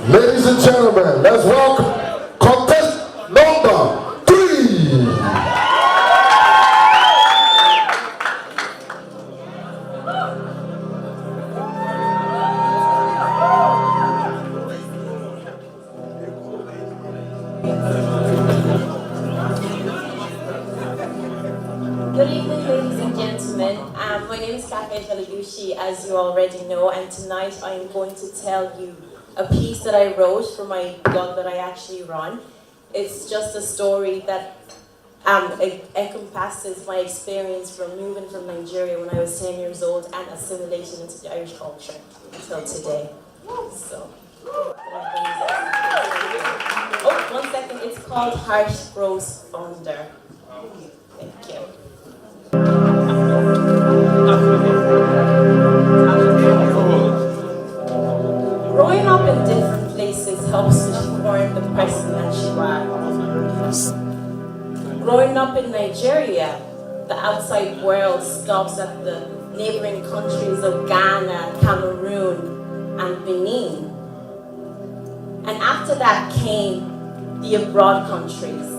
Ladies and gentlemen, let's welcome contestant number 3. Good evening, ladies and gentlemen. My name is Kafayat Elegushi, as you already know, and tonight I am going to tell you a piece that I wrote for my blog that I actually run. It's just a story that encompasses my experience from moving from Nigeria when I was 10 years old and assimilating into the Irish culture until today. So, oh, 1 second. It's called Harsh Grows Fonder. Thank you. Growing up in different places helps me form the person that you are. Growing up in Nigeria, the outside world stops at the neighboring countries of Ghana, Cameroon, and Benin. And after that came the abroad countries.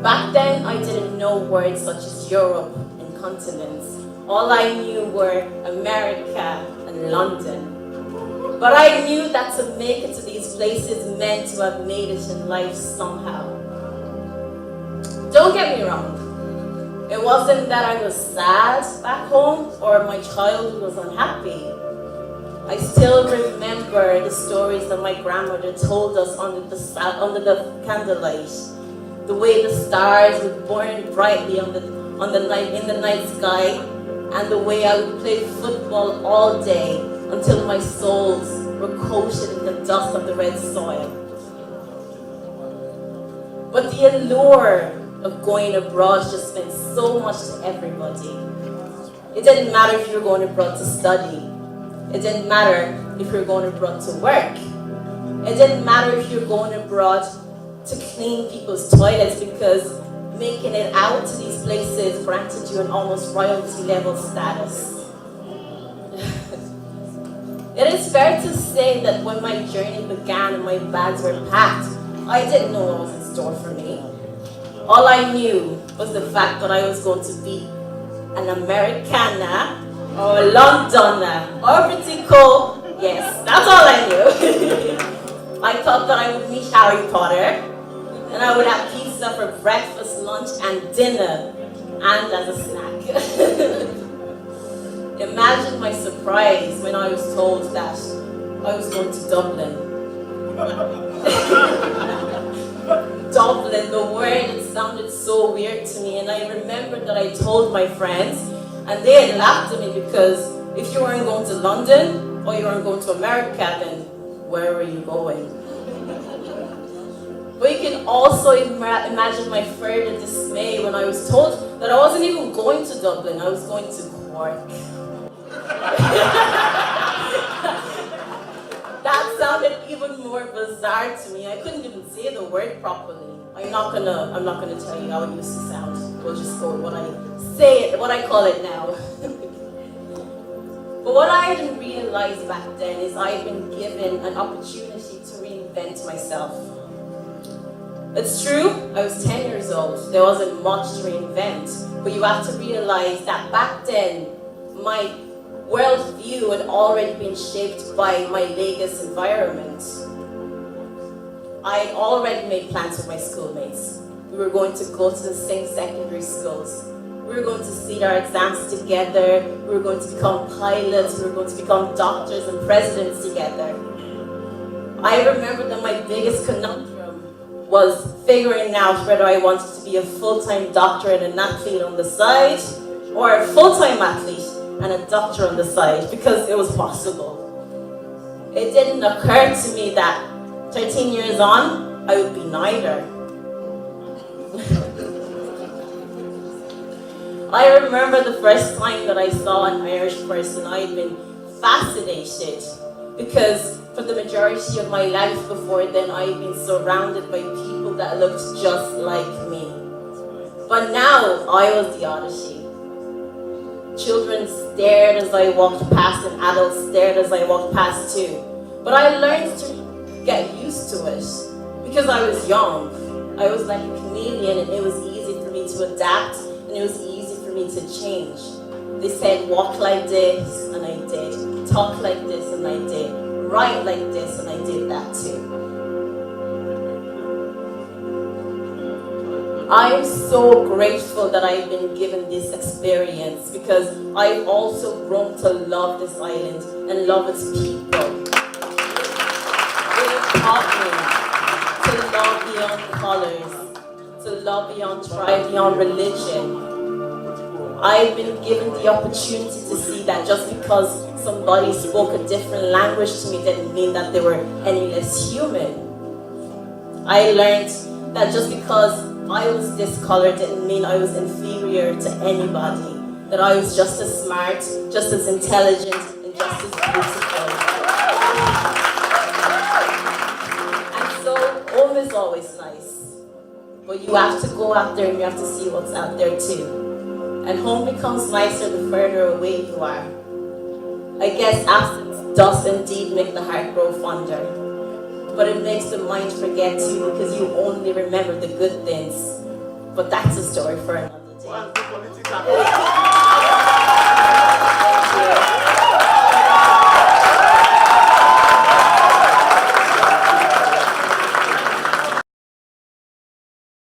Back then, I didn't know words such as Europe and continents. All I knew were America and London. But I knew that to make it to these places meant to have made it in life somehow. Don't get me wrong. It wasn't that I was sad back home or my childhood was unhappy. I still remember the stories that my grandmother told us under the candlelight. The way the stars would burn brightly in the night sky, and the way I would play football all day until my soles were coated in the dust of the red soil. But the allure of going abroad just meant so much to everybody. It didn't matter if you were going abroad to study. It didn't matter if you were going abroad to work. It didn't matter if you were going abroad to clean people's toilets, because making it out to these places granted you an almost royalty level status. It is fair to say that when my journey began and my bags were packed, I didn't know what was in store for me. All I knew was the fact that I was going to be an Americana or a Londoner or Britico. Yes, that's all I knew. I thought that I would meet Harry Potter, and I would have pizza for breakfast, lunch, and dinner, and as a snack. Imagine my surprise when I was told that I was going to Dublin. Dublin, the word, it sounded so weird to me, and I remembered that I told my friends, and they had laughed at me because if you weren't going to London or you weren't going to America, then where were you going? But you can also imagine my further dismay when I was told that I wasn't even going to Dublin, I was going to Cork. That sounded even more bizarre to me. I couldn't even say the word properly. I'm not gonna tell you how it used to sound. We'll just go with what I call it now. But what I didn't realize back then is I'd been given an opportunity to reinvent myself. It's true, I was 10 years old. There wasn't much to reinvent, but you have to realize that back then, my worldview had already been shaped by my Lagos environment. I had already made plans with my schoolmates. We were going to go to the same secondary schools. We were going to sit our exams together. We were going to become pilots. We were going to become doctors and presidents together. I remember that my biggest conundrum was figuring out whether I wanted to be a full-time doctor and an athlete on the side, or a full-time athlete and a doctor on the side, because it was possible. It didn't occur to me that 13 years on, I would be neither. I remember the first time that I saw an Irish person, I had been fascinated, because for the majority of my life before then, I had been surrounded by people that looked just like me. But now, I was the oddity. Children stared as I walked past, and adults stared as I walked past too. But I learned to get used to it because I was young. I was like a chameleon, and it was easy for me to adapt, and it was easy for me to change. They said walk like this, and I did. Talk like this, and I did. Write like this, and I did that too. I am so grateful that I've been given this experience because I've also grown to love this island and love its people. It taught me to love beyond colors, to love beyond tribe, beyond religion. I've been given the opportunity to see that just because somebody spoke a different language to me didn't mean that they were any less human. I learned that just because I was this color didn't mean I was inferior to anybody. That I was just as smart, just as intelligent, and just as beautiful. And so, home is always nice. But you have to go out there and you have to see what's out there too. And home becomes nicer the further away you are. I guess absence does indeed make the heart grow fonder. But it makes the mind forget too because you only remember the good things. But that's a story for another day.